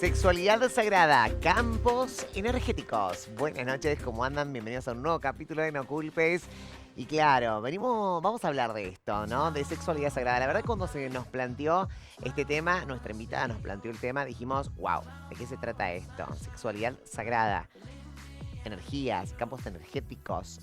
Sexualidad sagrada, campos energéticos. Buenas noches, ¿cómo andan? Bienvenidos a un nuevo capítulo de No Culpes. Y claro, vamos a hablar de esto, ¿no? De sexualidad sagrada. La verdad, cuando se nos planteó este tema, nuestra invitada nos planteó el tema, dijimos, wow, ¿de qué se trata esto? Sexualidad sagrada, energías, campos energéticos.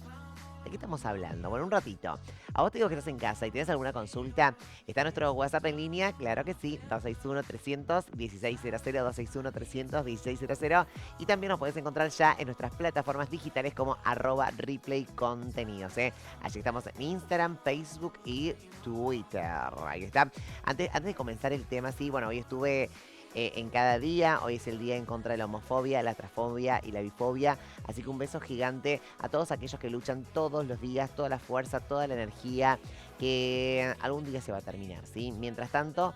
¿De qué estamos hablando? Bueno, un ratito. A vos te digo que estás en casa y tienes alguna consulta. ¿Está nuestro WhatsApp en línea? Claro que sí. 261-300-1600, 261-300-1600. Y también nos podés encontrar ya en nuestras plataformas digitales como @replaycontenidos. Allí estamos en Instagram, Facebook y Twitter. Ahí está. Antes de comenzar el tema, sí, bueno, hoy estuve en cada día. Hoy es el día en contra de la homofobia, la transfobia y la bifobia. Así que un beso gigante a todos aquellos que luchan todos los días, toda la fuerza, toda la energía, que algún día se va a terminar, ¿sí? Mientras tanto,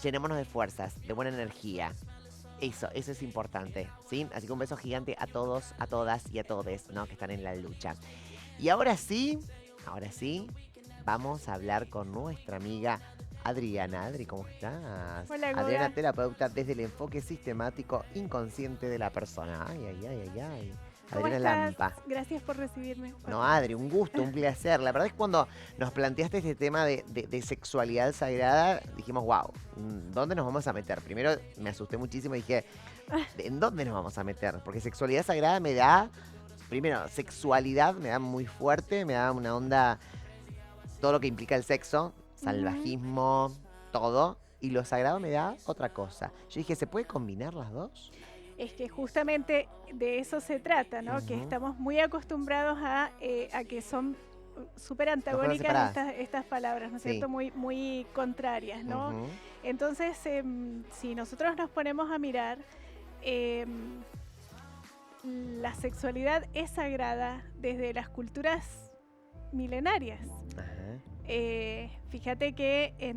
llenémonos de fuerzas, de buena energía. Eso es importante, ¿sí? Así que un beso gigante a todos, a todas y a todes, ¿no? Que están en la lucha. Y ahora sí, vamos a hablar con nuestra amiga Adriana. Adri, ¿cómo estás? Hola, Adriana, Goga. terapeuta desde el enfoque sistemático inconsciente de la persona. Ay. ¿Cómo Adriana estás? Lampa. Gracias por recibirme. No, Adri, un gusto, un placer. La verdad es que cuando nos planteaste este tema de sexualidad sagrada, dijimos, wow, ¿dónde nos vamos a meter? Primero me asusté muchísimo y dije, ¿en dónde nos vamos a meter? Porque sexualidad sagrada me da, primero, sexualidad me da muy fuerte, me da una onda, todo lo que implica el sexo, salvajismo, todo. Y lo sagrado me da otra cosa. Yo dije, ¿se puede combinar las dos? Es que justamente de eso se trata, ¿no? Que Ujú. estamos muy acostumbrados a que son súper Dos cosas antagónicas separadas. estas palabras, ¿no es Sí. cierto? Muy contrarias, ¿no? Ujú. Entonces, si nosotros nos ponemos a mirar, la sexualidad es sagrada desde las culturas milenarias. Ajá. Fíjate que,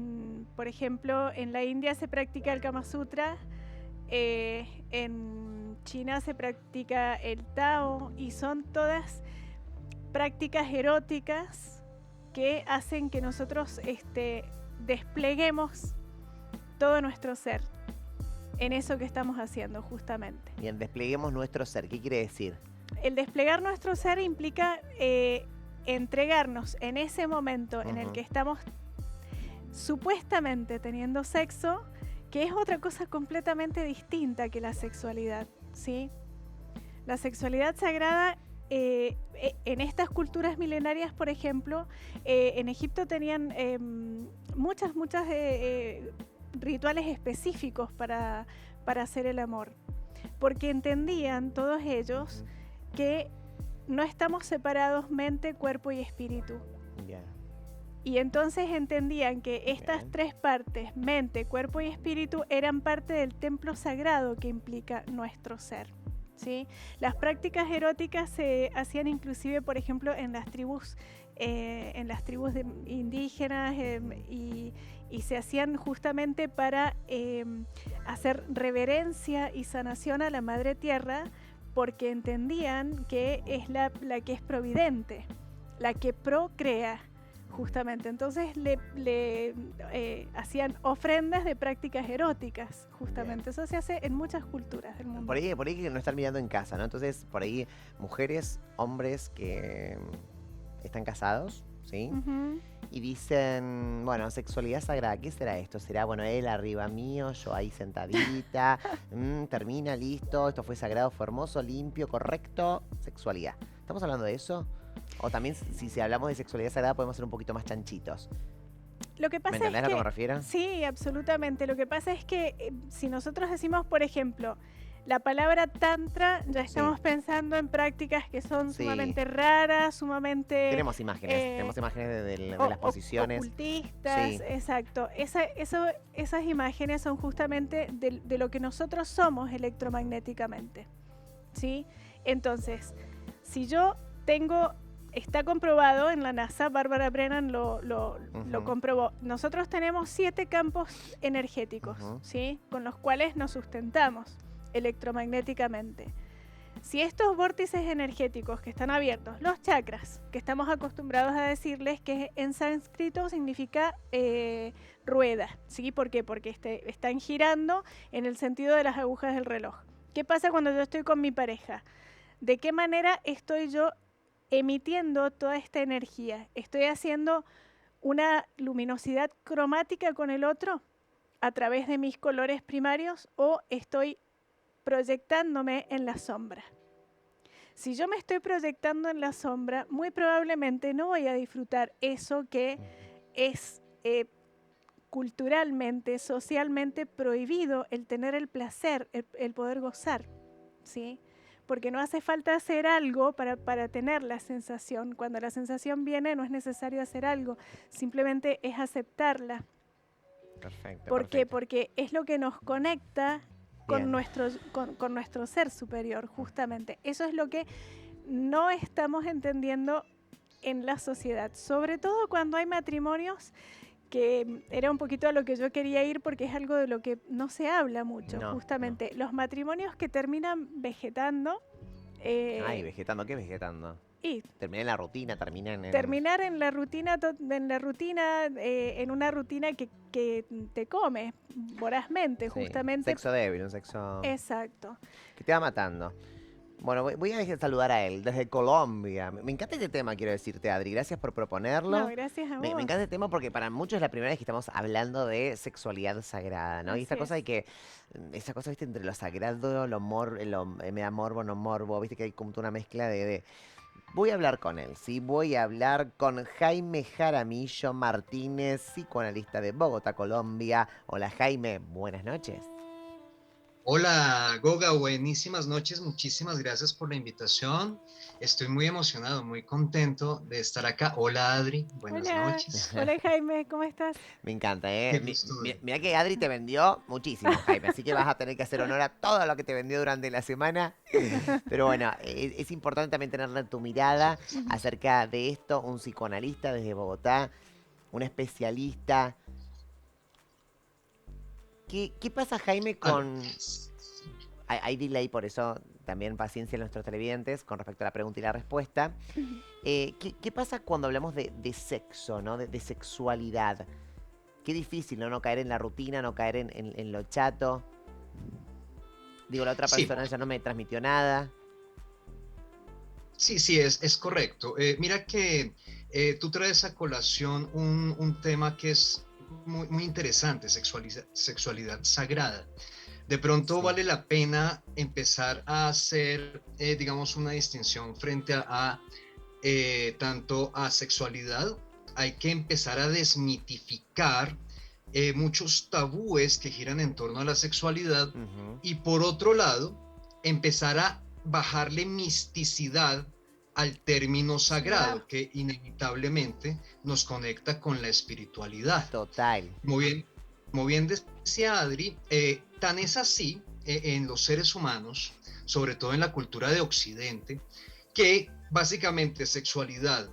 por ejemplo, en la India se practica el Kama Sutra, en China se practica el Tao, y son todas prácticas eróticas que hacen que nosotros despleguemos todo nuestro ser en eso que estamos haciendo justamente. Bien, despleguemos nuestro ser. ¿Qué quiere decir? El desplegar nuestro ser implica entregarnos en ese momento en el que estamos supuestamente teniendo sexo, que es otra cosa completamente distinta que la sexualidad, ¿sí? La sexualidad sagrada, en estas culturas milenarias, por ejemplo, en Egipto tenían muchas rituales específicos para hacer el amor, porque entendían todos ellos que no estamos separados mente, cuerpo y espíritu. Ya. Y entonces entendían que estas Bien. tres partes, mente, cuerpo y espíritu, eran parte del templo sagrado que implica nuestro ser, ¿sí? Las prácticas eróticas se hacían inclusive, por ejemplo, en las tribus indígenas, y se hacían justamente para hacer reverencia y sanación a la Madre Tierra, porque entendían que es la que es providente, la que procrea. Justamente, entonces le hacían ofrendas de prácticas eróticas, justamente. Bien. Eso se hace en muchas culturas del mundo. Por ahí que no están mirando en casa, ¿no? Entonces, por ahí, mujeres, hombres que están casados, ¿sí? Y dicen, bueno, sexualidad sagrada, ¿qué será esto? ¿Será, bueno, él arriba mío, yo ahí sentadita, termina, listo, esto fue sagrado, fue hermoso, limpio, correcto, sexualidad? ¿Estamos hablando de eso? O también, si hablamos de sexualidad sagrada, podemos ser un poquito más chanchitos. Lo que pasa ¿Me entendés es a lo que que, me refiero? sí, absolutamente. Lo que pasa es que si nosotros decimos, por ejemplo, la palabra tantra, ya estamos pensando en prácticas que son sumamente raras, sumamente... Tenemos imágenes de las posiciones. Ocultistas, Sí. exacto. Esas imágenes son justamente de lo que nosotros somos electromagnéticamente, ¿sí? Entonces, si yo tengo... Está comprobado en la NASA, Bárbara Brennan lo comprobó. Nosotros tenemos 7 campos energéticos, ¿sí? Con los cuales nos sustentamos electromagnéticamente. Si estos vórtices energéticos que están abiertos, los chakras, que estamos acostumbrados a decirles que en sánscrito significa rueda, ¿sí? ¿Por qué? Porque están girando en el sentido de las agujas del reloj. ¿Qué pasa cuando yo estoy con mi pareja? ¿De qué manera estoy yo emitiendo toda esta energía? ¿Estoy haciendo una luminosidad cromática con el otro a través de mis colores primarios o estoy proyectándome en la sombra? Si yo me estoy proyectando en la sombra, muy probablemente no voy a disfrutar eso que es culturalmente, socialmente prohibido, el tener el placer, el poder gozar, ¿sí? Porque no hace falta hacer algo para tener la sensación. Cuando la sensación viene no es necesario hacer algo, simplemente es aceptarla. Perfecto, ¿Por qué? perfecto. Porque es lo que nos conecta con Bien. con nuestro ser superior, justamente. Eso es lo que no estamos entendiendo en la sociedad, sobre todo cuando hay matrimonios, que era un poquito a lo que yo quería ir porque es algo de lo que no se habla mucho, No, no. justamente. Los matrimonios que terminan vegetando Ay, vegetando, ¿qué vegetando? y Terminé en la rutina, terminan en... terminar en la rutina, en una rutina que te come vorazmente, Sí, justamente. sexo débil, un sexo Exacto. que te va matando. Bueno, voy a saludar a él desde Colombia. Me encanta este tema, quiero decirte, Adri. Gracias por No, proponerlo. gracias a Me vos. encanta este tema porque para muchos es la primera vez que estamos hablando de sexualidad sagrada, ¿no? Y esta Así cosa es. de que, esa cosa, viste, entre lo sagrado, me da morbo, no morbo, viste que hay como una mezcla de... Voy a hablar con él, ¿sí? Voy a hablar con Jaime Jaramillo Martínez, psicoanalista de Bogotá, Colombia. Hola Jaime, buenas noches. Hola, Goga, buenísimas noches, muchísimas gracias por la invitación. Estoy muy emocionado, muy contento de estar acá. Hola, Adri, buenas Hola, noches. hola Jaime, ¿cómo estás? Me encanta, ¿eh? Qué gusto. Mira que Adri te vendió muchísimo, Jaime, así que vas a tener que hacer honor a todo lo que te vendió durante la semana. Pero bueno, es importante también tener tu mirada acerca de esto, un psicoanalista desde Bogotá, un especialista. ¿Qué pasa, Jaime, A ver, con... Hay delay, por eso también paciencia a nuestros televidentes con respecto a la pregunta y la respuesta. ¿Qué pasa cuando hablamos de sexo, ¿no? De sexualidad? Qué difícil, ¿no? No caer en la rutina, no caer en lo chato. Digo, la otra sí, persona ya no me transmitió nada. sí, es correcto. Mira que tú traes a colación un tema que es muy interesante, sexualidad sagrada. De pronto Sí. vale la pena empezar a hacer, digamos, una distinción frente tanto a sexualidad. Hay que empezar a desmitificar muchos tabúes que giran en torno a la sexualidad Ujú. y por otro lado, empezar a bajarle misticidad al término Claro. sagrado que inevitablemente nos conecta con la espiritualidad. Total. Muy bien, muy bien decía Adri, tan es así en los seres humanos, sobre todo en la cultura de Occidente, que básicamente sexualidad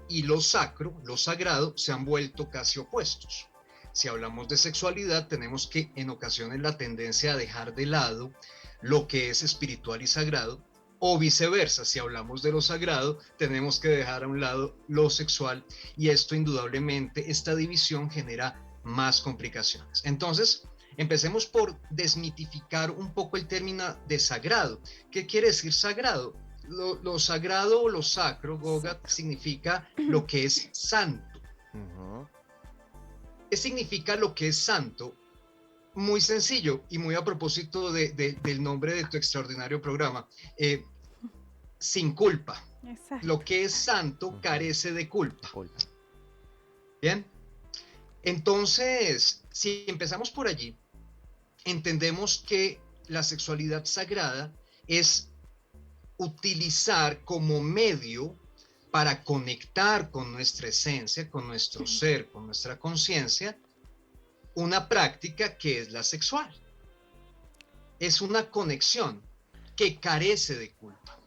y lo sacro, lo sagrado, se han vuelto casi opuestos. Si hablamos de sexualidad, tenemos que en ocasiones la tendencia a dejar de lado lo que es espiritual y sagrado, o viceversa, si hablamos de lo sagrado, tenemos que dejar a un lado lo sexual, y esto indudablemente, esta división genera más complicaciones. Entonces, empecemos por desmitificar un poco el término de sagrado. ¿Qué quiere decir sagrado? Lo sagrado o lo sacro, Goga, Exacto. significa lo que es santo. Ujú. ¿Qué significa lo que es santo? Muy sencillo y muy a propósito del nombre de tu extraordinario programa. Sin culpa. Exacto. Lo que es santo Ujú. carece de culpa. Culpa. Bien. Entonces, si empezamos por allí, entendemos que la sexualidad sagrada es utilizar como medio para conectar con nuestra esencia, con nuestro ser, con nuestra conciencia, una práctica que es la sexual. Es una conexión que carece de culpa.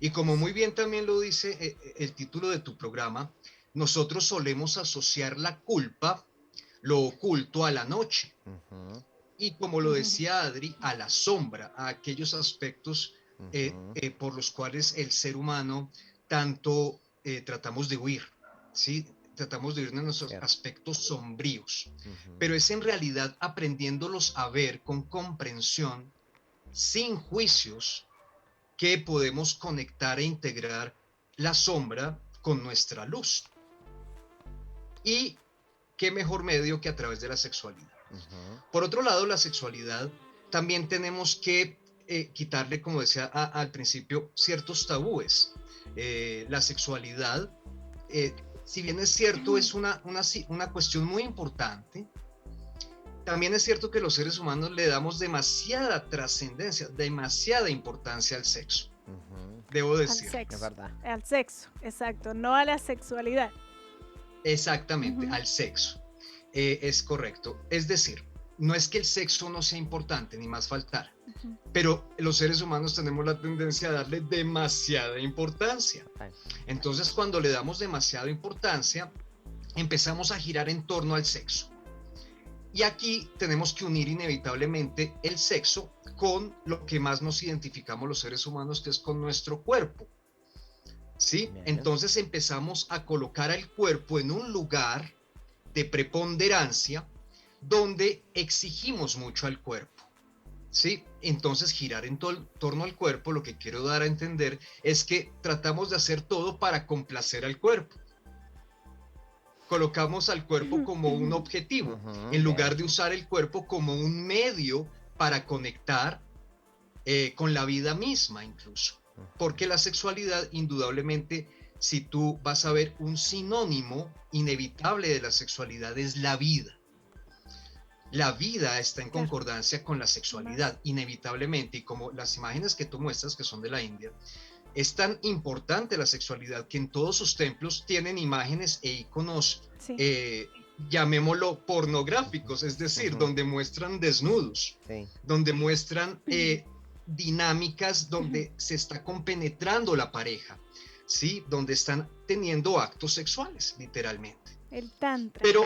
Y como muy bien también lo dice el título de tu programa, nosotros solemos asociar la culpa, lo oculto, a la noche. Ujú. Y como lo decía Adri, a la sombra, a aquellos aspectos por los cuales el ser humano tanto tratamos de huir, ¿sí? Tratamos de huir de nuestros aspectos sombríos, pero es en realidad aprendiéndolos a ver con comprensión, sin juicios, que podemos conectar e integrar la sombra con nuestra luz. Y qué mejor medio que a través de la sexualidad. Por otro lado, la sexualidad también tenemos que quitarle, como decía al principio, ciertos tabúes. La sexualidad, si bien es cierto, es una cuestión muy importante, también es cierto que los seres humanos le damos demasiada trascendencia, demasiada importancia al sexo. Debo decir. Al sexo, es verdad. al sexo, exacto, no a la sexualidad. Exactamente, al sexo. Es correcto. Es decir, no es que el sexo no sea importante, ni más faltar, pero los seres humanos tenemos la tendencia a darle demasiada importancia. Entonces, cuando le damos demasiada importancia, empezamos a girar en torno al sexo. Y aquí tenemos que unir inevitablemente el sexo con lo que más nos identificamos los seres humanos, que es con nuestro cuerpo. ¿Sí? Entonces empezamos a colocar al cuerpo en un lugar de preponderancia donde exigimos mucho al cuerpo. ¿Sí? Entonces girar en torno al cuerpo, lo que quiero dar a entender es que tratamos de hacer todo para complacer al cuerpo. Colocamos al cuerpo como un objetivo, en lugar de usar el cuerpo como un medio para conectar con la vida misma incluso. Porque la sexualidad, indudablemente, si tú vas a ver un sinónimo inevitable de la sexualidad, es la vida. La vida está en concordancia con la sexualidad, inevitablemente, y como las imágenes que tú muestras, que son de la India, es tan importante la sexualidad que en todos sus templos tienen imágenes e iconos, llamémoslo pornográficos, es decir, donde muestran desnudos, donde muestran dinámicas donde se está compenetrando la pareja, ¿sí? Donde están teniendo actos sexuales, literalmente. El tantra. Pero,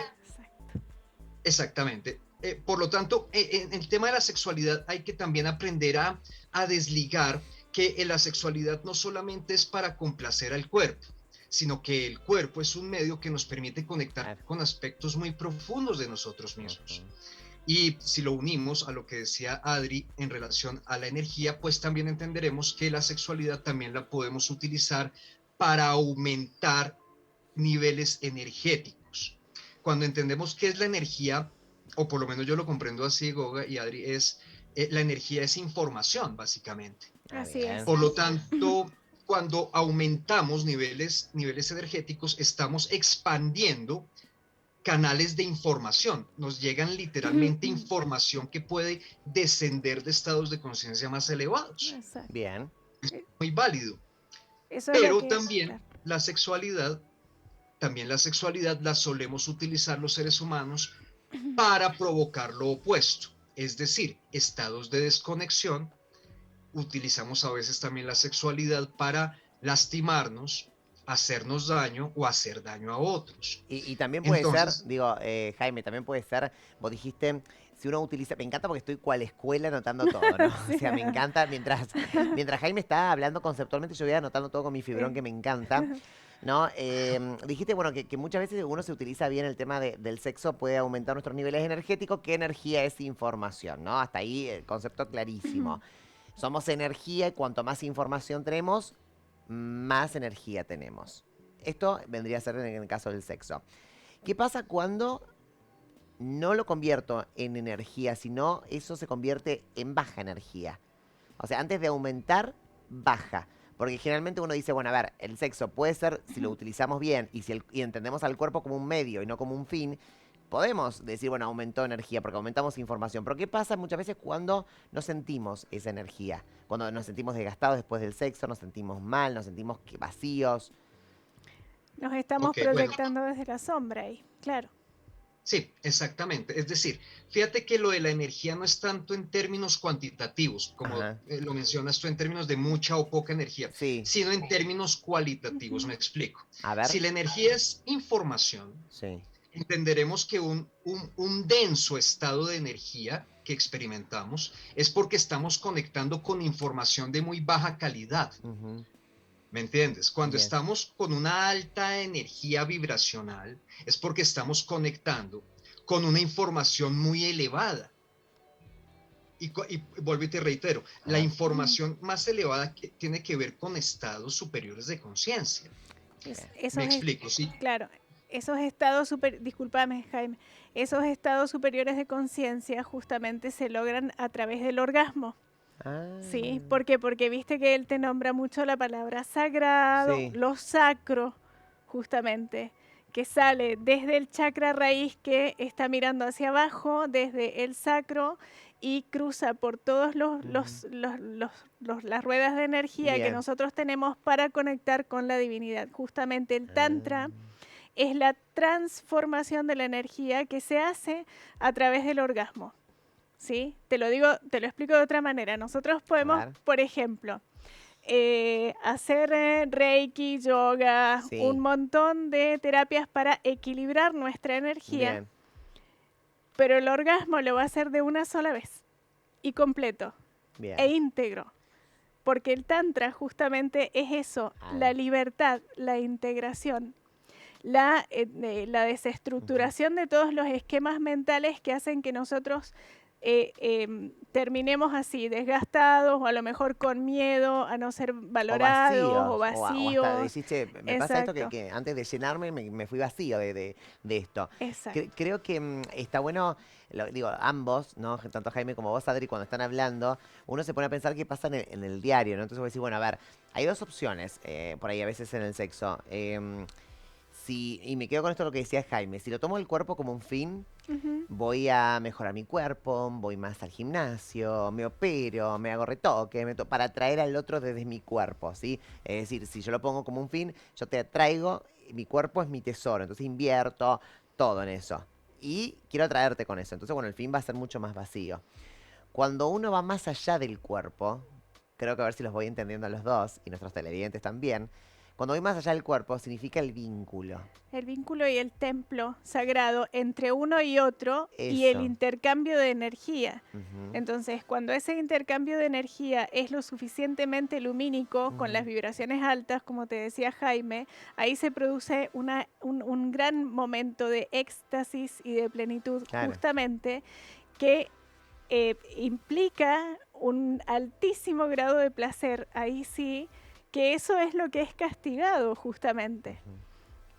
exactamente. Por lo tanto, en el tema de la sexualidad hay que también aprender a desligar que la sexualidad no solamente es para complacer al cuerpo, sino que el cuerpo es un medio que nos permite conectar con aspectos muy profundos de nosotros mismos. Y si lo unimos a lo que decía Adri en relación a la energía, pues también entenderemos que la sexualidad también la podemos utilizar para aumentar niveles energéticos. Cuando entendemos qué es la energía, o por lo menos yo lo comprendo así, Goga y Adri, la energía es información, básicamente. Así es. Por lo tanto, cuando aumentamos niveles energéticos, estamos expandiendo canales de información. Nos llegan literalmente información que puede descender de estados de conciencia más elevados. Exacto. Bien. Es muy válido. Eso Pero es también la sexualidad la solemos utilizar los seres humanos para provocar lo opuesto. Es decir, estados de desconexión. Utilizamos a veces también la sexualidad para lastimarnos, hacernos daño o hacer daño a otros. Y también puede ser, digo, Jaime, también puede ser, vos dijiste, si uno utiliza, me encanta porque estoy cual escuela anotando todo, ¿no? Sí. O sea, me encanta, mientras Jaime está hablando conceptualmente, yo voy anotando todo con mi fibrón, que me encanta. ¿No? Dijiste, bueno, que muchas veces uno se utiliza bien el tema del sexo, puede aumentar nuestros niveles energéticos. ¿Qué energía es información? ¿No? Hasta ahí el concepto clarísimo. Somos energía y cuanto más información tenemos, más energía tenemos. Esto vendría a ser en el caso del sexo. ¿Qué pasa cuando no lo convierto en energía, sino eso se convierte en baja energía? O sea, antes de aumentar, baja. Porque generalmente uno dice, bueno, a ver, el sexo puede ser, si lo utilizamos bien y entendemos al cuerpo como un medio y no como un fin, podemos decir, bueno, aumentó energía porque aumentamos información. Pero ¿qué pasa muchas veces cuando no sentimos esa energía? Cuando nos sentimos desgastados después del sexo, nos sentimos mal, nos sentimos vacíos. Nos estamos proyectando desde la sombra ahí, claro. Sí, exactamente. Es decir, fíjate que lo de la energía no es tanto en términos cuantitativos, como lo mencionas tú, en términos de mucha o poca energía, sino en términos cualitativos. Me explico. A ver. Si la energía es información, entenderemos que un denso estado de energía que experimentamos es porque estamos conectando con información de muy baja calidad. Ujú. ¿Me entiendes? Cuando Bien. estamos con una alta energía vibracional es porque estamos conectando con una información muy elevada. Y vuelvo y te reitero, la Ajá. información más elevada que tiene que ver con estados superiores de conciencia. Me Esos explico, ¿sí? claro, esos estados discúlpame, Jaime, esos estados superiores de conciencia justamente se logran a través del orgasmo. Sí, Ah, ¿por qué? Porque viste que él te nombra mucho la palabra sagrado, sí. lo sacro, justamente, que sale desde el chakra raíz que está mirando hacia abajo, desde el sacro, y cruza por todos Ujú. las ruedas de energía que Bien. nosotros tenemos para conectar con la divinidad. Justamente el Tantra Ah, es la transformación de la energía que se hace a través del orgasmo. ¿Sí? Te lo digo, te lo explico de otra manera. Nosotros a podemos, ver. por ejemplo, hacer reiki, yoga, un Sí. montón de terapias para equilibrar nuestra energía, Bien. pero el orgasmo lo va a hacer de una sola vez y completo e Bien. íntegro. Porque el Tantra justamente es eso, Ah, la libertad, la integración, la ujú. desestructuración de todos los esquemas mentales que hacen que nosotros terminemos así, desgastados o a lo mejor con miedo a no ser O valorados o vacíos, o hasta vacíos. decís, che, me pasa esto Exacto, que antes de llenarme me fui vacío de esto. exacto. Creo que está bueno, digo, ambos, ¿no? Tanto Jaime como vos, Adri, cuando están hablando, uno se pone a pensar qué pasa en el diario, ¿no? Entonces vos decís, bueno, a ver, hay dos opciones por ahí a veces en el sexo. Y me quedo con esto lo que decía Jaime, si lo tomo el cuerpo como un fin, Ujú. voy a mejorar mi cuerpo, voy más al gimnasio, me opero, me hago retoque, para atraer al otro desde mi cuerpo, ¿sí? Es decir, si yo lo pongo como un fin, yo te atraigo, mi cuerpo es mi tesoro, entonces invierto todo en eso. Y quiero atraerte con eso, entonces bueno, el fin va a ser mucho más vacío. Cuando uno va más allá del cuerpo, creo que a ver si los voy entendiendo a los dos, y nuestros televidentes también, cuando voy más allá del cuerpo significa el vínculo. El vínculo y el templo sagrado entre uno y otro y el Eso. intercambio de energía. Ujú, Entonces, cuando ese intercambio de energía es lo suficientemente lumínico, con las ujú, vibraciones altas, como te decía Jaime, ahí se produce un gran momento de éxtasis y de plenitud, claro. justamente, que implica un altísimo grado de placer, ahí sí, que eso es lo que es castigado, justamente. Ujú.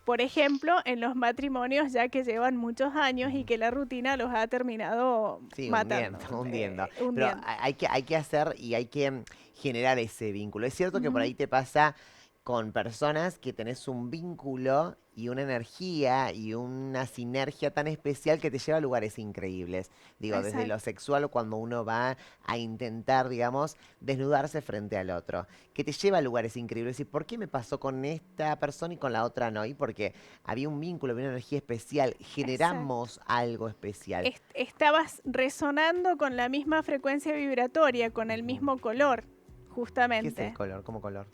Por ejemplo, en los matrimonios ya que llevan muchos años y Ujú. que la rutina los ha terminado Sí, hundiendo, matando, hundiendo. Pero hundiendo. hay que hacer y hay que generar ese vínculo. Es cierto que por Ujú. ahí te pasa con personas que tenés un vínculo y una energía y una sinergia tan especial que te lleva a lugares increíbles. Digo, desde lo Exacto. sexual o cuando uno va a intentar, digamos, desnudarse frente al otro, que te lleva a lugares increíbles. ¿Y por qué me pasó con esta persona y con la otra no? Y porque había un vínculo, había una energía especial, Exacto. generamos algo especial. Estabas resonando con la misma frecuencia vibratoria, con el Ujú. mismo color, ¿Qué es el justamente. color? ¿Cómo color?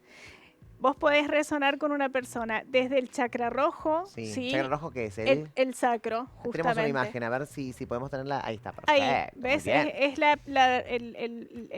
Vos podés resonar con una persona desde el chakra rojo, Sí. ¿Chakra ¿sí? rojo qué es? El sacro, Tenemos una justamente. imagen, a ver si podemos tenerla. Ahí está, Ahí, perfecto, muy ¿ves? bien. Es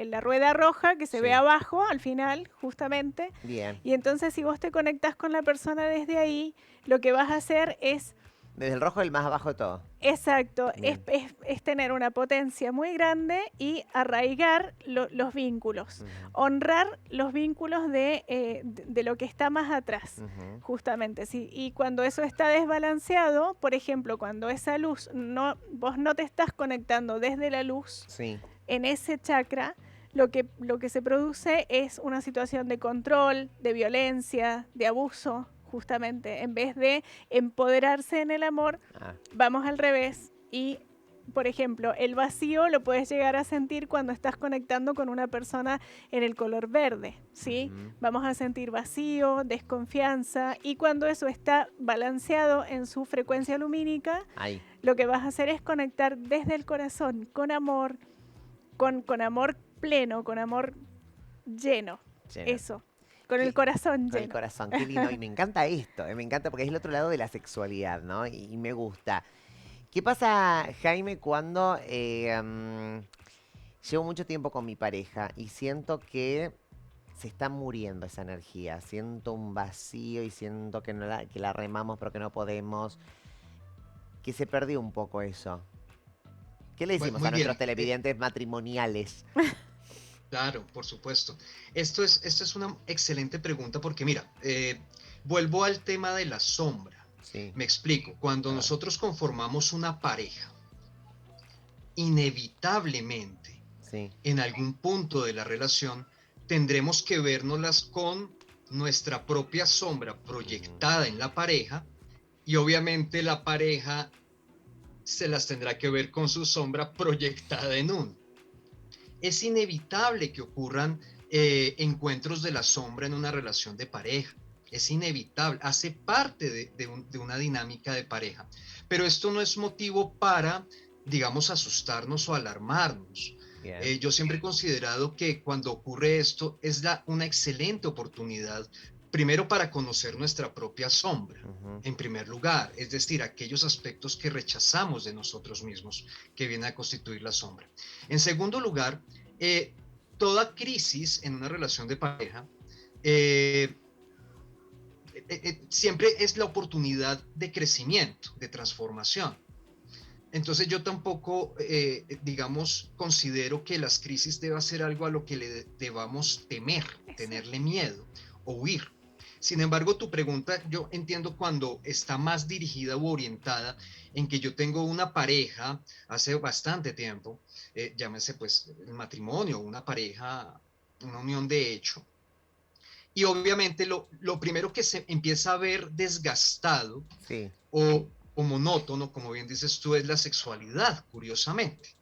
la rueda roja que se ve Sí, abajo al final, justamente. bien. Y entonces si vos te conectás con la persona desde ahí, lo que vas a hacer es, Desde el rojo el más abajo de todo. exacto, Bien. es tener una potencia muy grande y arraigar los vínculos, Ujú, honrar los vínculos de lo que está más atrás. ujú. Justamente, sí. Y cuando eso está desbalanceado, por ejemplo, cuando esa luz vos no te estás conectando desde la luz, Sí, en ese chakra, lo que se produce es una situación de control, de violencia, de abuso, justamente. En vez de empoderarse en el amor, ah, vamos al revés y, por ejemplo, el vacío lo puedes llegar a sentir cuando estás conectando con una persona en el color verde, ¿sí? ujú. Vamos a sentir vacío, desconfianza y cuando eso está balanceado en su frecuencia lumínica, Ahí, lo que vas a hacer es conectar desde el corazón, con amor, con amor pleno, con amor lleno. lleno. Eso. con el corazón Con el lleno. corazón, qué lindo. Y me encanta esto, me encanta porque es el otro lado de la sexualidad, ¿no? Y me gusta. ¿Qué pasa, Jaime, cuando llevo mucho tiempo con mi pareja y siento que se está muriendo esa energía? Siento un vacío y siento que, que la remamos pero que no podemos, que se perdió un poco eso. ¿Qué le decimos a Muy nuestros bien. televidentes matrimoniales? Claro, por supuesto. Esto es una excelente pregunta porque mira, vuelvo al tema de la sombra. Sí, Me explico. Cuando a ver. nosotros conformamos una pareja, inevitablemente, Sí. en algún punto de la relación, tendremos que vernoslas con nuestra propia sombra Ujú. proyectada en la pareja y obviamente la pareja se las tendrá que ver con su sombra proyectada en uno. Es inevitable que ocurran encuentros de la sombra en una relación de pareja. Es inevitable, hace parte de una dinámica de pareja. Pero esto no es motivo para, digamos, asustarnos o alarmarnos. Bien. Yo siempre he considerado que cuando ocurre esto es una excelente oportunidad, primero para conocer nuestra propia sombra, Ujú. en primer lugar, es decir, aquellos aspectos que rechazamos de nosotros mismos, que vienen a constituir la sombra. En segundo lugar, eh, toda crisis en una relación de pareja eh, siempre es la oportunidad de crecimiento, de transformación. Entonces yo tampoco, digamos, considero que las crisis deba ser algo a lo que le debamos temer, Exacto. tenerle miedo o huir. Sin embargo, tu pregunta yo entiendo cuando está más dirigida u orientada en que yo tengo una pareja hace bastante tiempo, llámese pues el matrimonio, una pareja, una unión de hecho, y obviamente lo primero que se empieza a ver desgastado Sí. o monótono, como bien dices tú, es la sexualidad, curiosamente.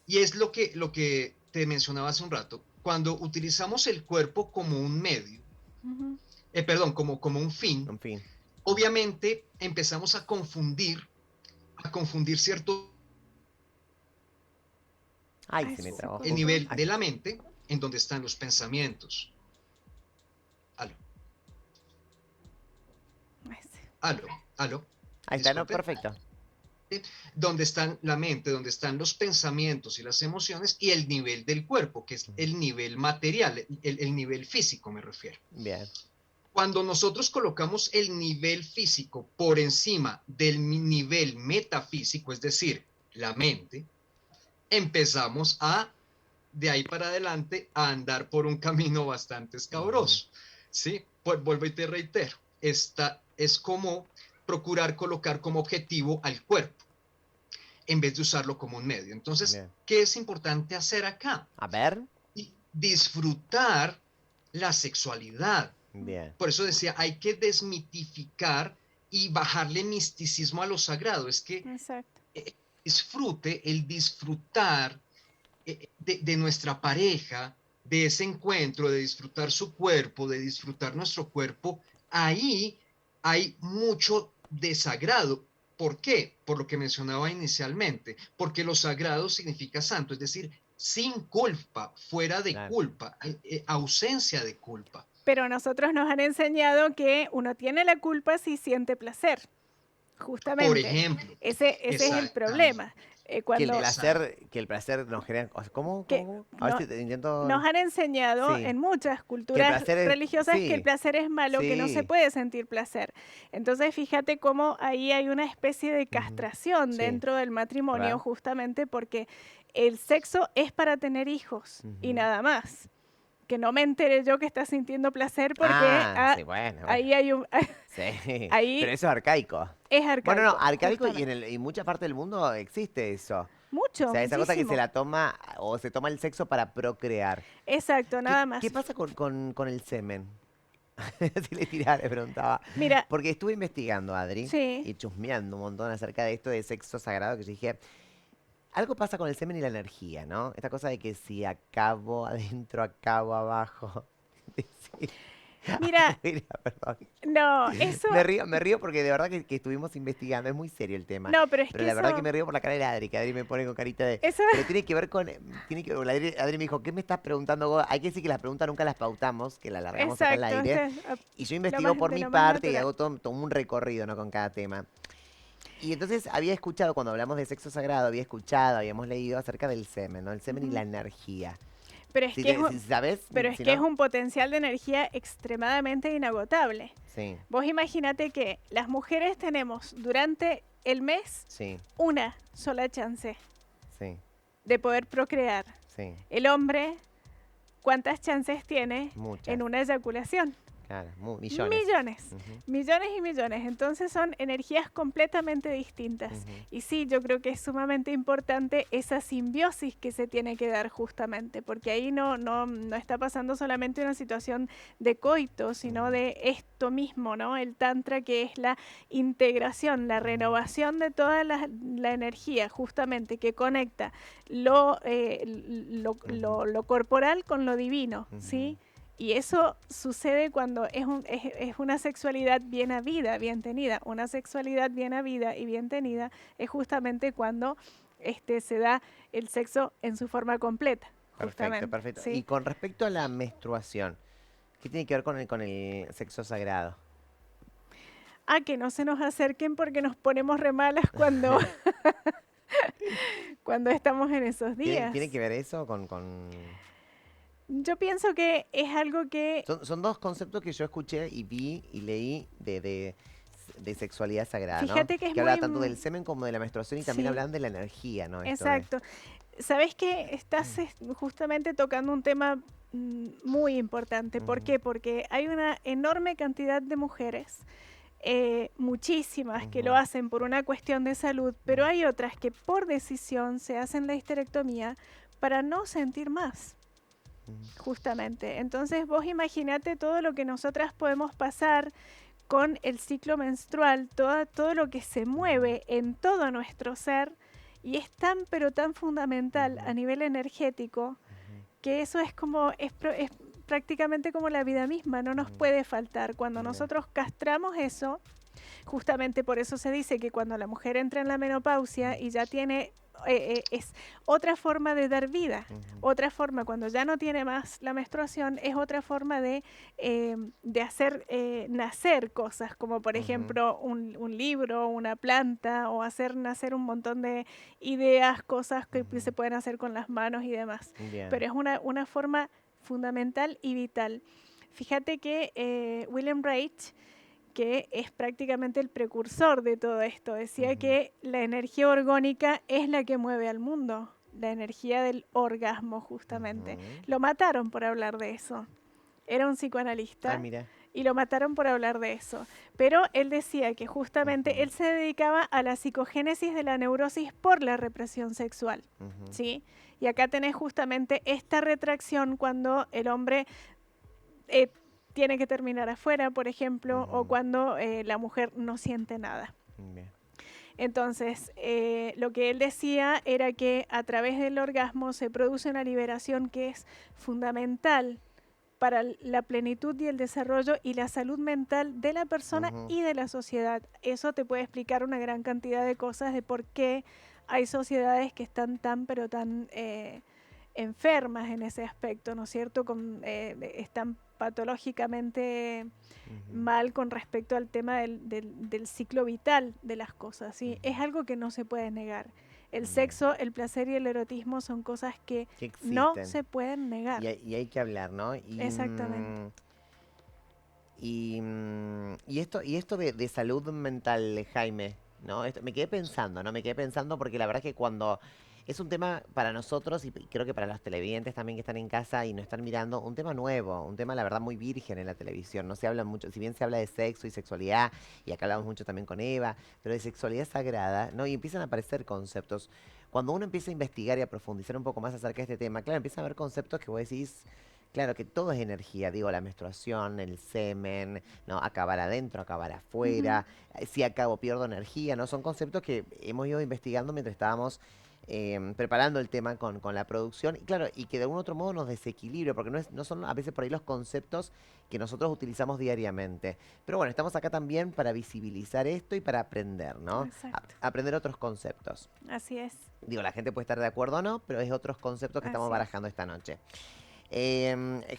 Y es lo que te mencionaba hace un rato, cuando utilizamos el cuerpo como un medio, Ujú. perdón, como un fin, En fin. obviamente empezamos a confundir cierto Ay, Ay, se me se trabó el justo. cortó. nivel Ay, de la mente en donde están los pensamientos. Aló, Ay, sí. aló, aló, ahí está, ¿no? disculpe. Perfecto. Donde están la mente, donde están los pensamientos y las emociones y el nivel del cuerpo, que es Ujú. el nivel material, el nivel físico me refiero. Bien. Cuando nosotros colocamos el nivel físico por encima del nivel metafísico, es decir, la mente, empezamos de ahí para adelante, a andar por un camino bastante Ujú. escabroso. ¿Sí? Pues vuelvo y te reitero, esta es como procurar colocar como objetivo al cuerpo en vez de usarlo como un medio. Entonces, Bien. ¿qué es importante hacer acá? A ver. Disfrutar la sexualidad. Bien. Por eso decía, hay que desmitificar y bajarle misticismo a lo sagrado. Es que Exacto. el disfrutar de nuestra pareja, de ese encuentro, de disfrutar su cuerpo, de disfrutar nuestro cuerpo, ahí hay mucho desagrado. ¿Por qué? Por lo que mencionaba inicialmente, porque lo sagrado significa santo, es decir, sin culpa, fuera de Claro. culpa, ausencia de culpa. Pero a nosotros nos han enseñado que uno tiene la culpa si siente placer. Por Justamente. ejemplo, Ese es el exactamente, problema. Que el Cuando exacto. placer, que el placer nos genera. O sea, ¿cómo? que ¿Cómo? A ver no- si te intento. nos han enseñado Sí. en muchas Que el culturas placer es. religiosas que el Sí. placer es malo, que no se Sí. puede sentir placer. Entonces, fíjate cómo ahí hay una especie de Ujú. castración Sí. dentro del A matrimonio, ver. justamente porque el sexo es para tener hijos y Ujú. nada más. Que no me entere yo que estás sintiendo placer porque Ah, sí, bueno, bueno. ahí hay un Sí. Pero ahí eso es arcaico. es Bueno, no, arcaico, arcaico y justamente. en mucha parte del mundo existe eso. O Mucho, sea, esa cosa que se muchísimo. la toma o se toma el sexo para procrear. Exacto, ¿Qué, nada qué más. pasa con el semen? Si le tiraba, le preguntaba. Mira, Porque estuve investigando, Adri, sí, y chusmeando un montón acerca de esto de sexo sagrado, que yo dije, algo pasa con el semen y la energía, ¿no? Esta cosa de que si acabo adentro, acabo abajo. Sí. Mira, Mira, perdón. no, eso, Me río porque de verdad que estuvimos investigando, es muy serio el tema. no, pero es Pero que la verdad que eso, me río por la cara de Adri, que Adri me pone con carita de... eso, Pero tiene que ver con... Tiene que, Adri me dijo, ¿qué me estás preguntando vos? Hay que decir que las preguntas nunca las pautamos, que las largamos acá al exacto, aire. Y yo investigo por de mi lo más parte y natural. hago todo un recorrido, ¿no? Con cada tema. Y entonces había escuchado, cuando hablamos de sexo sagrado, había escuchado, habíamos leído acerca del semen, ¿no? El semen y Ujú. la energía. Pero es que Si sabes, pero es si que es no, un potencial de energía extremadamente inagotable. sí, Vos imagínate que las mujeres tenemos durante el mes sí, una sola chance sí, de poder procrear. sí, El hombre, ¿cuántas chances tiene muchas, en una eyaculación? claro, millones. Millones, Ujú, millones y millones. Entonces son energías completamente distintas. ujú, Y sí, yo creo que es sumamente importante esa simbiosis que se tiene que dar justamente, porque ahí no está pasando solamente una situación de coito, sino ujú, de esto mismo, ¿no? El tantra, que es la integración, la ujú, renovación de toda la energía justamente que conecta ujú, lo corporal con lo divino, ujú, ¿sí? Y eso sucede cuando es una sexualidad bien habida, bien tenida. Una sexualidad bien habida y bien tenida es justamente cuando se da el sexo en su forma completa, perfecto, justamente, perfecto. Y ¿sí? con respecto a la menstruación, ¿qué tiene que ver con el sexo sagrado? A que no se nos acerquen porque nos ponemos re malas cuando estamos en esos Tiene que días. ver eso con... Yo pienso que es algo que, Son dos conceptos que yo escuché y vi y leí de sexualidad sagrada, ¿no? fíjate que es Que habla muy, tanto del semen como de la menstruación y también sí, hablan de la energía, ¿no? Esto de... exacto. Sabes que estás justamente tocando un tema muy importante. ¿Por Ujú, qué? Porque hay una enorme cantidad de mujeres, muchísimas que lo ujú, hacen por una cuestión de salud, pero ujú, hay otras que por decisión se hacen la histerectomía para no sentir más, ujú, justamente. Entonces vos imaginate todo lo que nosotras podemos pasar con el ciclo menstrual, todo lo que se ujú, mueve en todo nuestro ser y es tan pero tan fundamental ujú, a nivel energético que eso es como, es prácticamente como la vida misma, no nos ujú, puede faltar. Cuando ujú, ya, nosotros castramos eso, justamente por eso se dice que cuando la mujer entra en la menopausia y ya tiene, es otra forma de dar vida, ujú, otra forma, cuando ya no tiene más la menstruación, es otra forma de hacer nacer cosas, como por ujú, ejemplo un libro, una planta, o hacer nacer un montón de ideas, cosas que se ujú, pueden hacer con las manos y demás. bien, Pero es una forma fundamental y vital. Fíjate que William Reich, que es prácticamente el precursor de todo esto. Decía ujú, que la energía orgónica es la que mueve al mundo, la energía del orgasmo justamente. ujú. Lo mataron por hablar de eso. Era un Ah, psicoanalista mira. y lo mataron por hablar de eso. Pero él decía que justamente Ujú, él se dedicaba a la psicogénesis de la neurosis por la represión sexual. ujú, ¿Sí? Y acá tenés justamente esta retracción cuando el hombre eh, tiene que terminar afuera, por ejemplo, o ujú, cuando la mujer no siente nada. bien, Entonces, lo que él decía era que a través del orgasmo se produce una liberación que es fundamental para la plenitud y el desarrollo y la salud mental de la persona ujú, y de la sociedad. Eso te puede explicar una gran cantidad de cosas de por qué hay sociedades que están tan, pero tan enfermas en ese aspecto, ¿no es cierto? Están patológicamente ujú, mal con respecto al tema del ciclo vital de las cosas, ¿sí? ujú, Es algo que no se puede negar. El bien. sexo, el placer y el erotismo son cosas que Que no existen. se pueden negar. Y hay que hablar, ¿no? Exactamente. Y esto de salud mental, Jaime, ¿no? Me quedé pensando, ¿no? Me quedé pensando porque la verdad es que cuando es un tema para nosotros y creo que para los televidentes también que están en casa y nos están mirando, un tema nuevo, un tema la verdad muy virgen en la televisión. No se habla mucho, si bien se habla de sexo y sexualidad, y acá hablamos mucho también con Eva, pero de sexualidad sagrada, ¿no? Y empiezan a aparecer conceptos. Cuando uno empieza a investigar y a profundizar un poco más acerca de este tema, claro, empiezan a haber conceptos que vos decís, claro que todo es energía, digo, la menstruación, el semen, ¿no? Acabar adentro, acabar Ujú. afuera, si acabo pierdo energía, ¿no? Son conceptos que hemos ido investigando mientras estábamos preparando el tema con la producción, y claro, y que de algún otro modo nos desequilibre, porque no son a veces por ahí los conceptos que nosotros utilizamos diariamente. Pero bueno, estamos acá también para visibilizar esto y para aprender, ¿no? Exacto. Aprender otros conceptos. Así es. Digo, la gente puede estar de acuerdo o no, pero es otros conceptos que estamos Así es. barajando esta noche.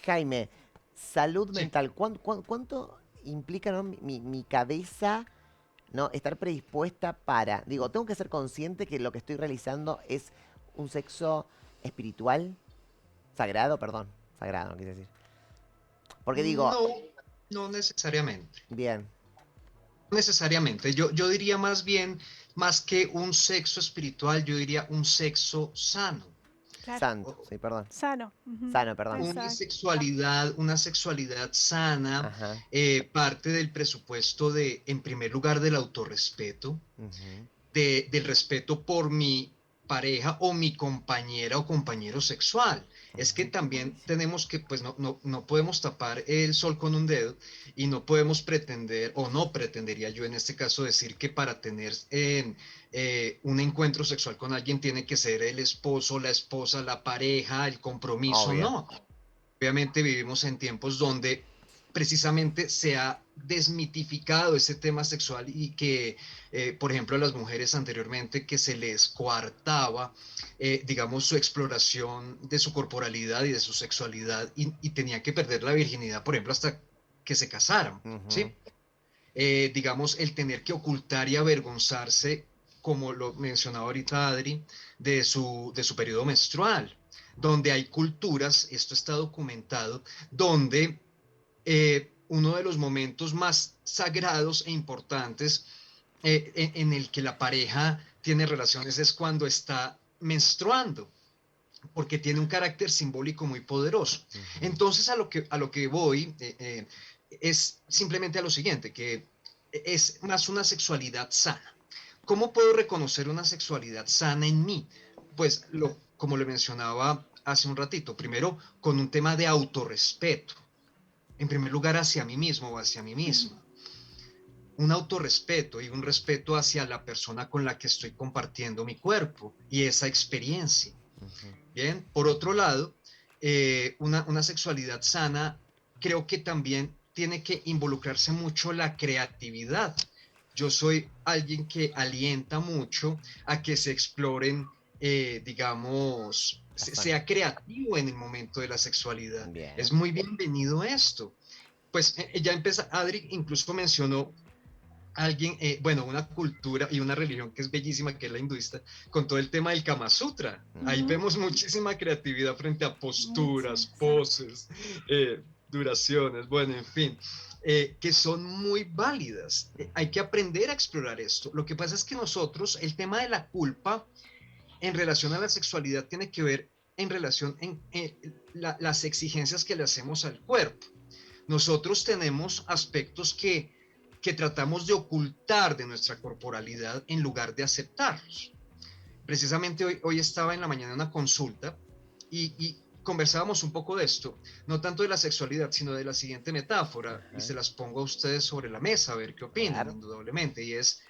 Jaime, salud Sí. mental, ¿cuánto implica, ¿no? Mi cabeza, ¿no? Estar predispuesta para, digo, tengo que ser consciente que lo que estoy realizando es un sexo espiritual, sagrado, no quise decir. Porque digo, No, no necesariamente. bien, No necesariamente. Yo diría más bien, más que un sexo espiritual, yo diría un sexo sano. Claro. santo, O- sí, perdón, Sano. Ujú. sano, perdón. Exacto. Una sexualidad sana, Ajá, parte del presupuesto de, en primer lugar, del autorrespeto, ujú, del respeto por mi pareja o mi compañera o compañero sexual. Es que ujú. también tenemos que, pues no podemos tapar el sol con un dedo y no podemos pretender, o no pretendería yo en este caso decir que para tener un encuentro sexual con alguien tiene que ser el esposo, la esposa, la pareja, el compromiso, Obvio. no. Obviamente vivimos en tiempos donde precisamente se ha desmitificado ese tema sexual y que, por ejemplo, a las mujeres anteriormente que se les coartaba, digamos, su exploración de su corporalidad y de su sexualidad y tenían que perder la virginidad, por ejemplo, hasta que se casaran, Ujú. ¿sí? Digamos, el tener que ocultar y avergonzarse, como lo mencionaba ahorita Adri, de su periodo menstrual, donde hay culturas, esto está documentado, donde uno de los momentos más sagrados e importantes en el que la pareja tiene relaciones es cuando está menstruando, porque tiene un carácter simbólico muy poderoso. Ujú. Entonces a lo que voy es simplemente a lo siguiente, que es más una sexualidad sana. ¿Cómo puedo reconocer una sexualidad sana en mí? Pues como le mencionaba hace un ratito, primero con un tema de autorrespeto, en primer lugar hacia mí mismo o hacia mí Ujú. misma. Un autorrespeto y un respeto hacia la persona con la que estoy compartiendo mi cuerpo y esa experiencia. Ujú. Bien, por otro lado, una sexualidad sana creo que también tiene que involucrarse mucho la creatividad. Yo soy alguien que alienta mucho a que se exploren, digamos, La zona. sea creativo en el momento de la sexualidad. Es Bien. muy bienvenido esto. Pues ya empieza, Adri incluso mencionó alguien, bueno, una cultura y una religión que es bellísima, que es la hinduista, con todo el tema del Kama Sutra. Ahí Ujú. vemos muchísima creatividad frente a Mucho, posturas, exacto. poses, duraciones, bueno, en fin, que son muy válidas. Hay que aprender a explorar esto. Lo que pasa es que nosotros, el tema de la culpa en relación a la sexualidad tiene que ver en relación las exigencias que le hacemos al cuerpo. Nosotros tenemos aspectos que tratamos de ocultar de nuestra corporalidad en lugar de aceptarlos. Precisamente hoy estaba en la mañana en una consulta y conversábamos un poco de esto, no tanto de la sexualidad, sino de la siguiente metáfora, y Ajá. se las pongo a ustedes sobre la mesa, a ver qué A opinan, ver. indudablemente, y es,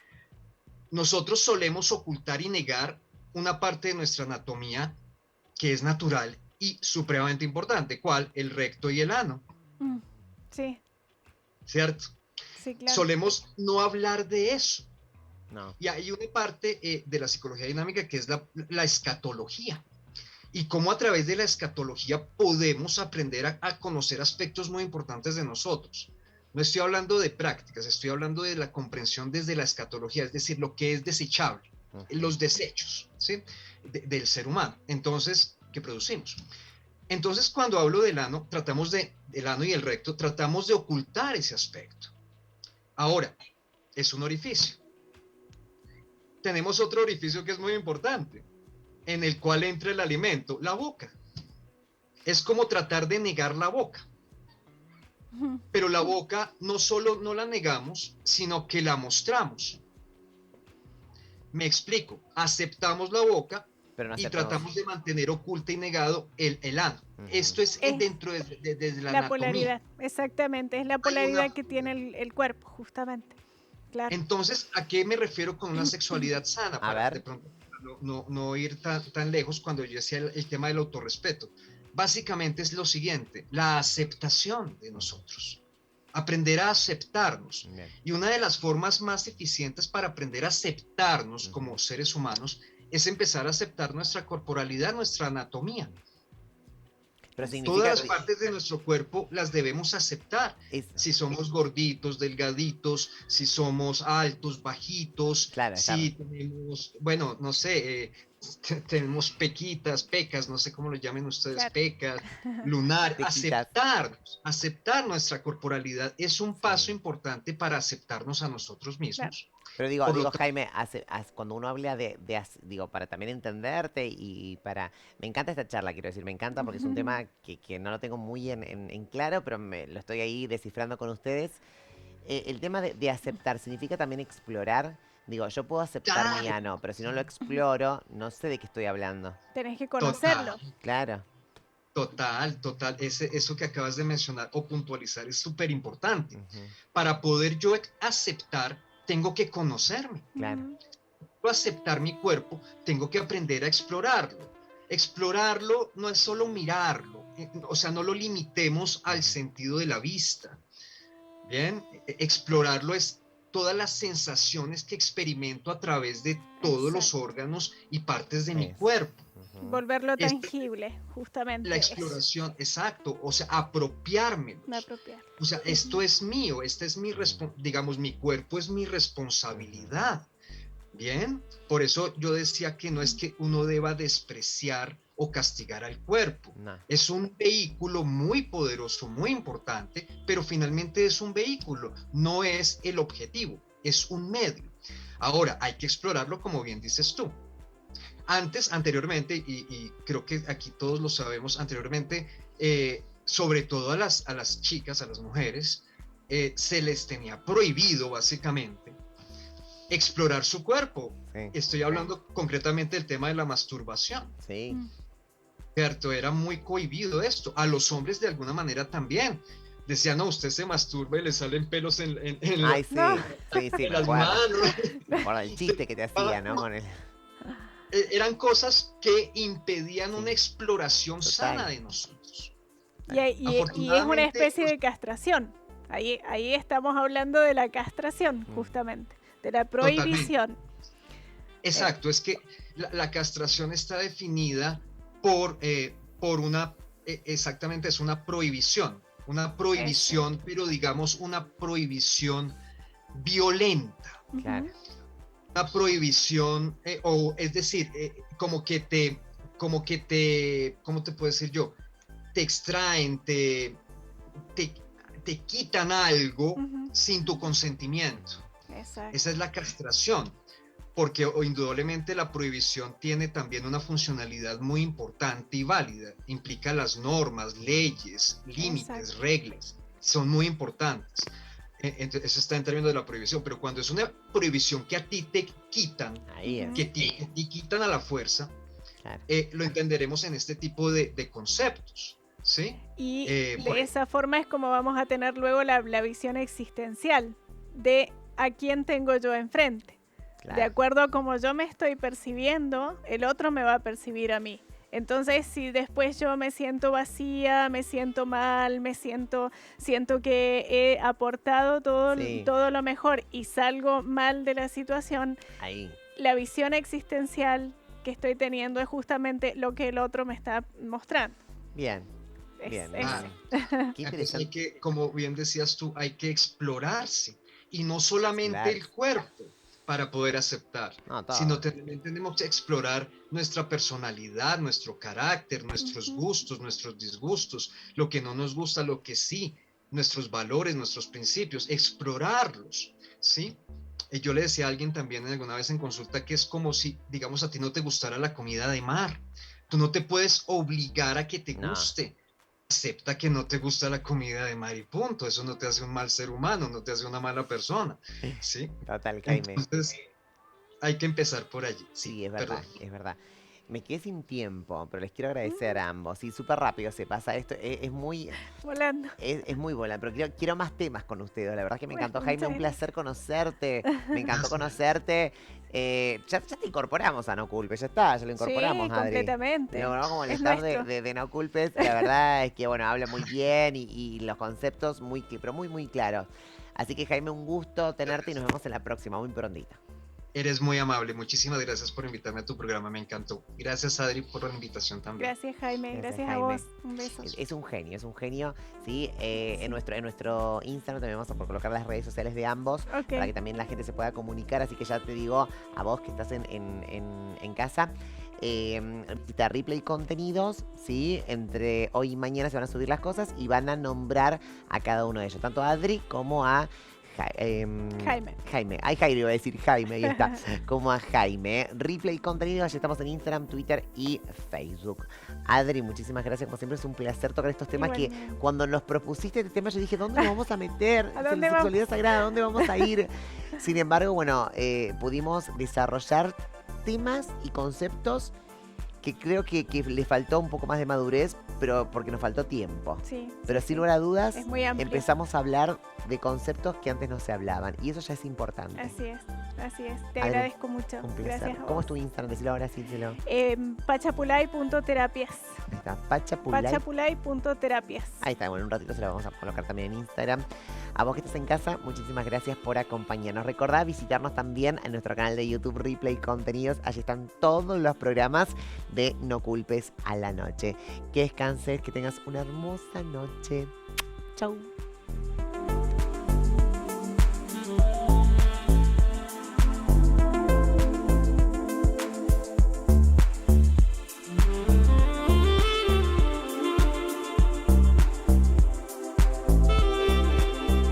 nosotros solemos ocultar y negar una parte de nuestra anatomía que es natural y supremamente importante, ¿cuál? El recto y el ano, Mm. Sí, ¿cierto? sí, claro. Solemos no hablar de eso. No. Y hay una parte de la psicología dinámica que es la escatología. Y cómo a través de la escatología podemos aprender a conocer aspectos muy importantes de nosotros. No estoy hablando de prácticas, estoy hablando de la comprensión desde la escatología, es decir, lo que es desechable, Ujú. los desechos, ¿sí? Del ser humano. Entonces, ¿qué producimos? Entonces, cuando hablo del ano y el recto, tratamos de ocultar ese aspecto. Ahora, es un orificio. Tenemos otro orificio que es muy importante, en el cual entra el alimento, la boca. Es como tratar de negar la boca, Ujú. pero la boca no solo no la negamos, sino que la mostramos. Me explico, aceptamos la boca Pero no y aceptamos. tratamos de mantener oculta y negado el ano. Ujú. Esto es Es dentro de la la anatomía. polaridad, exactamente. Es la Hay una, polaridad que tiene el cuerpo, justamente. Claro. entonces, ¿a qué me refiero con una sexualidad sana? A Para de ver. pronto no ir tan lejos cuando yo decía el tema del autorrespeto. Básicamente es lo siguiente, la aceptación de nosotros. Aprender a aceptarnos. Bien. Y una de las formas más eficientes para aprender a aceptarnos Ujú. como seres humanos es empezar a aceptar nuestra corporalidad, nuestra anatomía. Pero Así es. significa Todas las partes de nuestro cuerpo las debemos aceptar. eso. Si somos gorditos, delgaditos, si somos altos, bajitos, Claro, si tenemos, bueno, no sé, tenemos pequitas, pecas, no sé cómo lo llamen ustedes, Claro. pecas, lunar, Pequitas. aceptar nuestra corporalidad es un paso Sí. importante para aceptarnos a nosotros Claro. mismos. Pero digo, Por lo digo tanto, Jaime, cuando uno habla digo, para también entenderte y para... Me encanta esta charla, quiero decir, me encanta porque es un tema que no lo tengo muy en claro, pero lo estoy ahí descifrando con ustedes. El tema de aceptar significa también explorar. Digo, yo puedo aceptar mi claro, ano, pero si no lo exploro, no sé de qué estoy hablando. Tenés que total. conocerlo. Claro. Total. Eso que acabas de mencionar o puntualizar es súper importante. Ujú. Para poder yo aceptar, tengo que conocerme. Claro. Ujú. Para aceptar mi cuerpo, tengo que aprender a explorarlo. Explorarlo no es solo mirarlo, o sea, no lo limitemos al Ujú. sentido de la vista. Bien, explorarlo es todas las sensaciones que experimento a través de todos los Exacto. órganos y partes de mi Eso. cuerpo. Ujú. Volverlo Esta tangible, la justamente eso. exploración, exacto, o sea, apropiármelos. Apropiarlo. O sea, esto es mío, esta es mi, digamos, mi cuerpo es mi Ujú. responsabilidad. Bien, por eso yo decía que no es que uno deba despreciar o castigar al cuerpo. No. Es un vehículo muy poderoso, muy importante, pero finalmente es un vehículo, no es el objetivo, es un medio. Ahora, hay que explorarlo como bien dices tú. Anteriormente, y creo que aquí todos lo sabemos, anteriormente, sobre todo a las chicas, a las mujeres, se les tenía prohibido básicamente explorar su cuerpo. Sí. Estoy hablando concretamente del tema de la masturbación, Sí. Mm. ¿cierto? Era muy cohibido esto. A los hombres de alguna manera también. Decían, no, usted se masturba y le salen pelos Ay, sí. No. Sí, sí, en me las acuerdo. manos. Me acuerdo del chiste que te hacía, ¿no? Con el... Eran cosas que impedían una Sí. exploración sana Total. de nosotros. Y es una Afortunadamente, especie de castración. Ahí estamos hablando de la castración, Mm. justamente, de la totalmente. prohibición. Exacto, es que la castración está definida por una, exactamente, es una prohibición, Exacto. pero digamos una prohibición violenta, Claro. Ujú. una prohibición, o es decir, ¿cómo te puedo decir yo? Te extraen, te, te quitan algo Ujú. sin tu consentimiento. Exacto. Esa es la castración. Porque indudablemente la prohibición tiene también una funcionalidad muy importante y válida. Implica las normas, leyes, límites, Exacto. reglas. Son muy importantes. Eso está en términos de la prohibición. Pero cuando es una prohibición que a ti te quitan, Ahí es. Ujú. que te quitan a la fuerza, Claro. lo entenderemos en este tipo de conceptos. ¿Sí? Y Por de esa forma es como vamos a tener luego la visión existencial de a quién tengo yo enfrente. De Claro. acuerdo a cómo yo me estoy percibiendo, el otro me va a percibir a mí. Entonces, si después yo me siento vacía, me siento mal, siento que he aportado Sí. todo lo mejor y salgo mal de la situación, Ahí. la visión existencial que estoy teniendo es justamente lo que el otro me está mostrando. Bien. Es- Bien. es- Claro. Qué Entonces hay interesante. que, como bien decías tú, hay que explorarse y no solamente el Explorarse. cuerpo para poder aceptar, No, sino todo. también tenemos que explorar nuestra personalidad, nuestro carácter, nuestros Ujú. gustos, nuestros disgustos, lo que no nos gusta, lo que sí, nuestros valores, nuestros principios, explorarlos, ¿sí? Yo le decía a alguien también alguna vez en consulta que es como si, digamos, a ti no te gustara la comida de mar. Tú no te puedes obligar a que te No. guste. Acepta que no te gusta la comida de mar y punto. Eso no te hace un mal ser humano, no te hace una mala persona, ¿sí? Total, Jaime. Entonces, hay que empezar por allí, sí, Sí, es verdad, perdón. es verdad. Me quedé sin tiempo, pero les quiero agradecer a ambos. Sí, súper rápido se pasa esto. Es muy, Volando. es muy buena, pero quiero más temas con ustedes. La verdad es que me Bueno, encantó, Jaime. Un muchas placer conocerte. Me encantó Gracias. conocerte. Ya te incorporamos a No Culpes, ya está, ya lo incorporamos, Sí, Adri. completamente. Lo grabamos como el Es staff nuestro. de No Culpes. La verdad es que, bueno, habla muy bien y los conceptos pero muy, muy claros. Así que, Jaime, un gusto tenerte y nos vemos en la próxima, muy prontito. Eres muy amable. Muchísimas gracias por invitarme a tu programa. Me encantó. Gracias, Adri, por la invitación también. Gracias, Jaime. Gracias, Gracias a Jaime. vos. Un beso. Es un genio, ¿sí? Sí. En nuestro Instagram también vamos a colocar las redes sociales de ambos para que Ok. también la gente se pueda comunicar. Así que ya te digo, a vos que estás en casa, visita Replay Contenidos, ¿sí? Entre hoy y mañana se van a subir las cosas y van a nombrar a cada uno de ellos, tanto a Adri como a Jaime. Jaime. Ay, Jaime, iba a decir Jaime, ahí está. Como a Jaime. Replay Contenidos, ya estamos en Instagram, Twitter y Facebook. Adri, muchísimas gracias. Como siempre, es un placer tocar estos temas que Igualmente. cuando nos propusiste este tema, yo dije, ¿dónde nos vamos a meter? ¿A dónde La sexualidad sagrada, ¿a dónde vamos a ir? Sin embargo, bueno, pudimos desarrollar temas y conceptos que creo que le faltó un poco más de madurez, pero porque nos faltó tiempo. Sí. Pero sin lugar a dudas, Es muy amplio. empezamos a hablar de conceptos que antes no se hablaban. Y eso ya es importante. Así es. Así es. Te Adri, agradezco mucho. Un placer. Gracias a ¿Cómo vos. es tu Instagram? Decilo ahora, sí, díselo. Pachapulay.terapias. Ahí está, Pachapulay. Pachapulay.terapias. Ahí está, bueno, un ratito se lo vamos a colocar también en Instagram. A vos que estás en casa, muchísimas gracias por acompañarnos. Recordá visitarnos también en nuestro canal de YouTube Replay Contenidos. Allí están todos los programas de No Culpes a la Noche. Que descanses, que tengas una hermosa noche. Chau.